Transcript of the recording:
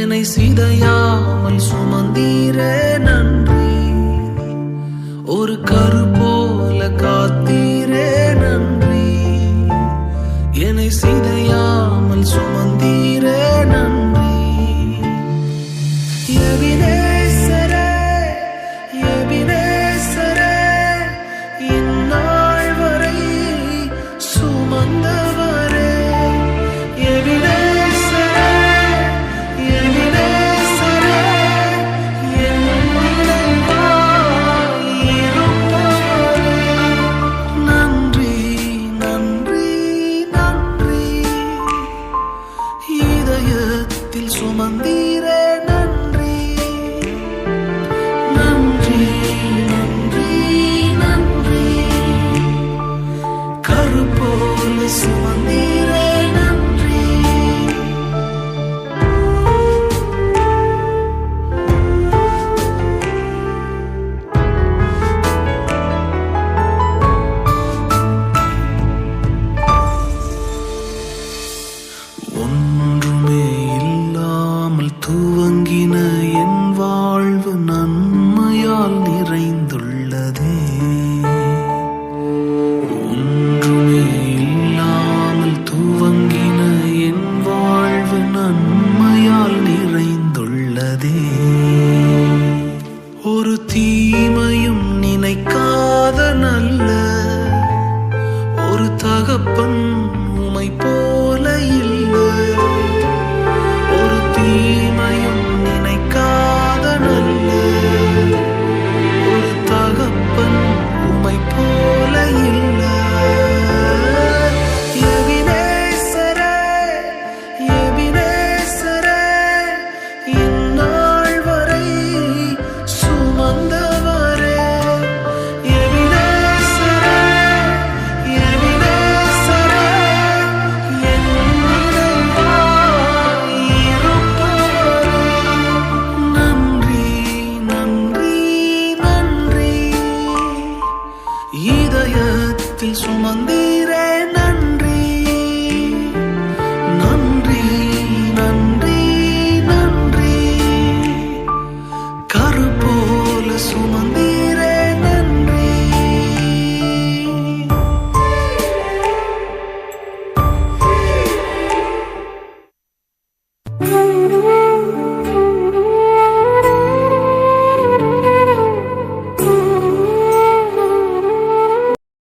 என்னை சிதையாமல் சுமந்தீரே நன்றி. ஒரு கரு போல காத்தீரே நன்றி. என்னை சிதையாமல் சுமந்தீரே நன்றி. எபினேசரே, எபினேசரே, இந்நாள் வரை சுமந்தவரே. எபினேசரே, எபினேசரே, என் நினைவாய் இருப்பவரே. நன்றி, நன்றி, நன்றி. இதயத்தில் சுமந்தீரே நன்றி. நன்றி, நன்றி, நன்றி. கரு போல சுமந்தீரே நன்றி. ஒன்றுமே இல்லாமல் துவங்கின என் வாழ்வு நன்மையால் நிறைந்துள்ளதே. ஒன்றுமே இல்லாமல் துவங்கின என் வாழ்வு நன்மையால் நிறைந்துள்ளதே. ஒரு தீமையும் நினைக்காத நல்ல ஒரு தகப்பன் உமை போல இல்லை. ஒரு தீமையும் நினைக்காத நல்ல ஒரு தகப்பன் உமை போல இல்லை. எபினேசரே, எபினேசரே, இந்நாள் வரை சுமந்தவரே. எபினேசரே, எபினேசரே, என் நினைவாய் இருப்பவரே. நன்றி, நன்றி, நன்றி. இதயத்தில் சுமந்தீரே நன்றி. நன்றி, நன்றி, நன்றி. கரு போல சுமந்தீரே